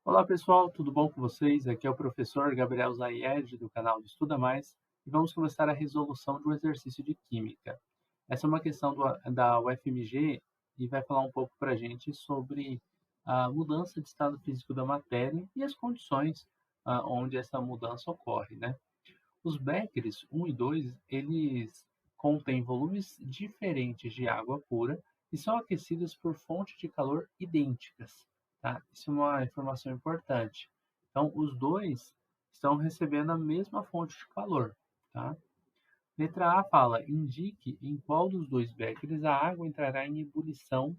Olá pessoal, tudo bom com vocês? Aqui é o professor Gabriel Zayed do canal do Estuda Mais e vamos começar a resolução de um exercício de Química. Essa é uma questão da UFMG e vai falar um pouco para a gente sobre a mudança de estado físico da matéria e as condições onde essa mudança ocorre, né? Os Beckers 1 e 2, eles contêm volumes diferentes de água pura e são aquecidos por fontes de calor idênticas, tá? Isso é uma informação importante. Então, os dois estão recebendo a mesma fonte de calor, tá? Letra A fala: indique em qual dos dois Beckers a água entrará em ebulição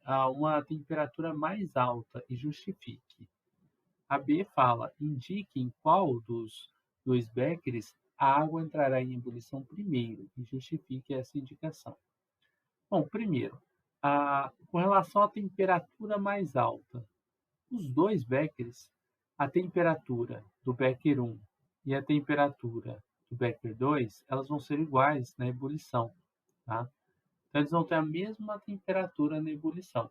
a uma temperatura mais alta e justifique. A B fala: indique em qual dos dois Beckers a água entrará em ebulição primeiro e justifique essa indicação. Bom, primeiro, com relação à temperatura mais alta, os dois Beckers, a temperatura do Becker 1 e a temperatura do Becker 2, elas vão ser iguais na ebulição, tá? Então, eles vão ter a mesma temperatura na ebulição.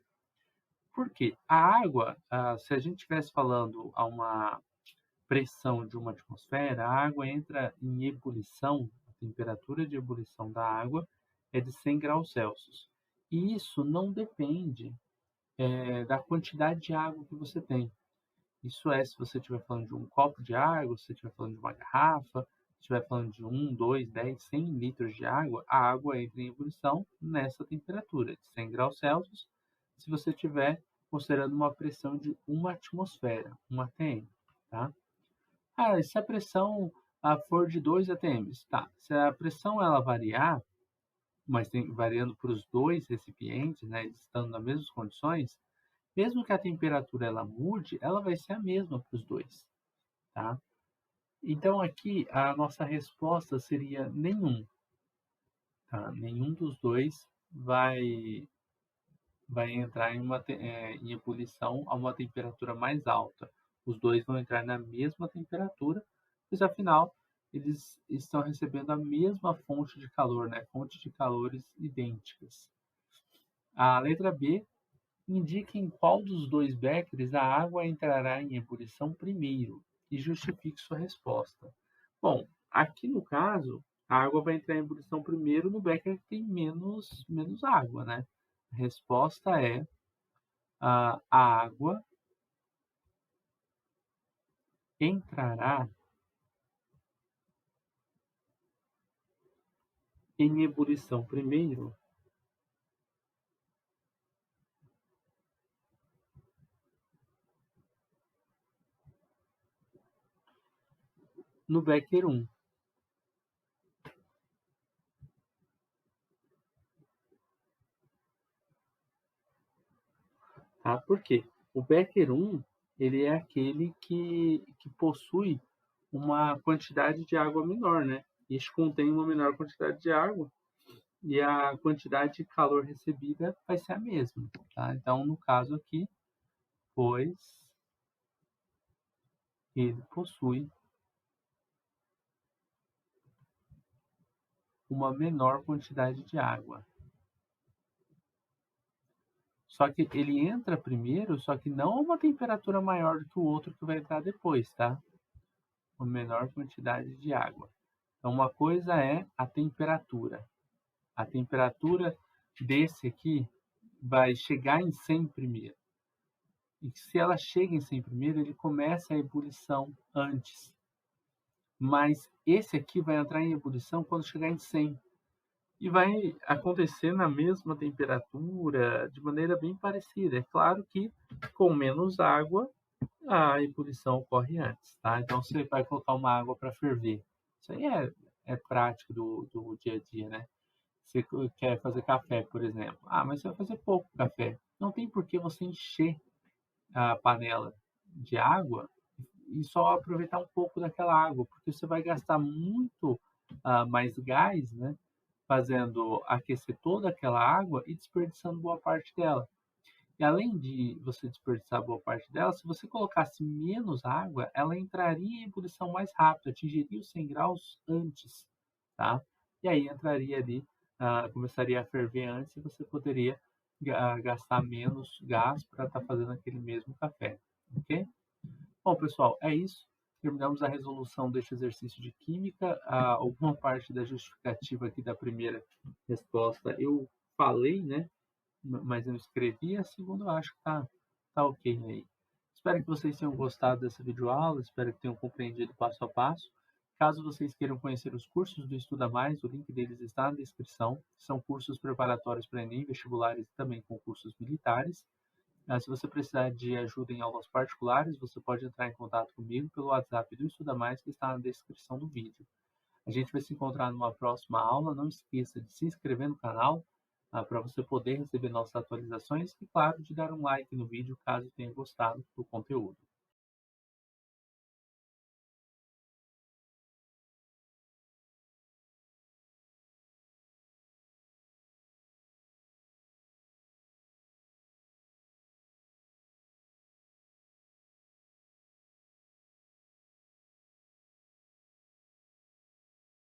Por quê? A água, se a gente estivesse falando a uma pressão de uma atmosfera, a água entra em ebulição, a temperatura de ebulição da água é de 100 graus Celsius. E isso não depende da quantidade de água que você tem. Isso é, se você estiver falando de um copo de água, se você estiver falando de uma garrafa, se estiver falando de 1, 2, 10, 100 litros de água, a água entra em ebulição nessa temperatura, de 100 graus Celsius, se você estiver considerando uma pressão de uma atmosfera, um atm, tá? E se a pressão for de 2 atms? Tá. Se a pressão ela variar, mas variando para os dois recipientes, né, eles estando nas mesmas condições, mesmo que a temperatura ela mude, ela vai ser a mesma para os dois, tá? Então aqui a nossa resposta seria nenhum, tá? Nenhum dos dois vai entrar em ebulição a uma temperatura mais alta. Os dois vão entrar na mesma temperatura, pois afinal eles estão recebendo a mesma fonte de calor, né? Fontes de calores idênticas. A letra B indica em qual dos dois Beckers a água entrará em ebulição primeiro e justifique sua resposta. Bom, aqui no caso, a água vai entrar em ebulição primeiro no Becker que tem menos água, né? A resposta é a água entrará em ebulição primeiro no Becker 1, tá? Por quê? O Becker 1, ele é aquele que possui uma quantidade de água menor, né? Este contém uma menor quantidade de água e a quantidade de calor recebida vai ser a mesma, tá? Então, no caso aqui, pois ele possui uma menor quantidade de água. Só que ele entra primeiro, só que não a uma temperatura maior do que o outro que vai entrar depois, tá? Uma menor quantidade de água. Então, uma coisa é a temperatura. A temperatura desse aqui vai chegar em 100 primeiro. E se ela chega em 100 primeiro, ele começa a ebulição antes. Mas esse aqui vai entrar em ebulição quando chegar em 100. E vai acontecer na mesma temperatura, de maneira bem parecida. É claro que com menos água, a ebulição ocorre antes, tá? Então, você vai colocar uma água para ferver. Isso aí é prático do dia a dia, né? Você quer fazer café, por exemplo. Mas você vai fazer pouco café. Não tem por que você encher a panela de água e só aproveitar um pouco daquela água, porque você vai gastar muito mais gás, né? Fazendo aquecer toda aquela água e desperdiçando boa parte dela. E além de você desperdiçar boa parte dela, se você colocasse menos água, ela entraria em ebulição mais rápido, atingiria os 100 graus antes, tá? E aí entraria ali, começaria a ferver antes e você poderia gastar menos gás para estar fazendo aquele mesmo café, ok? Bom, pessoal, é isso. Terminamos a resolução deste exercício de química. Alguma parte da justificativa aqui da primeira resposta eu falei, né? Mas eu não escrevi. A segunda eu acho que tá ok aí. Espero que vocês tenham gostado dessa videoaula, espero que tenham compreendido passo a passo. Caso vocês queiram conhecer os cursos do Estuda Mais, o link deles está na descrição. São cursos preparatórios para Enem, vestibulares e também concursos militares. Se você precisar de ajuda em aulas particulares, você pode entrar em contato comigo pelo WhatsApp do Estuda Mais, que está na descrição do vídeo. A gente vai se encontrar numa próxima aula. Não esqueça de se inscrever no canal, para você poder receber nossas atualizações e, claro, de dar um like no vídeo caso tenha gostado do conteúdo.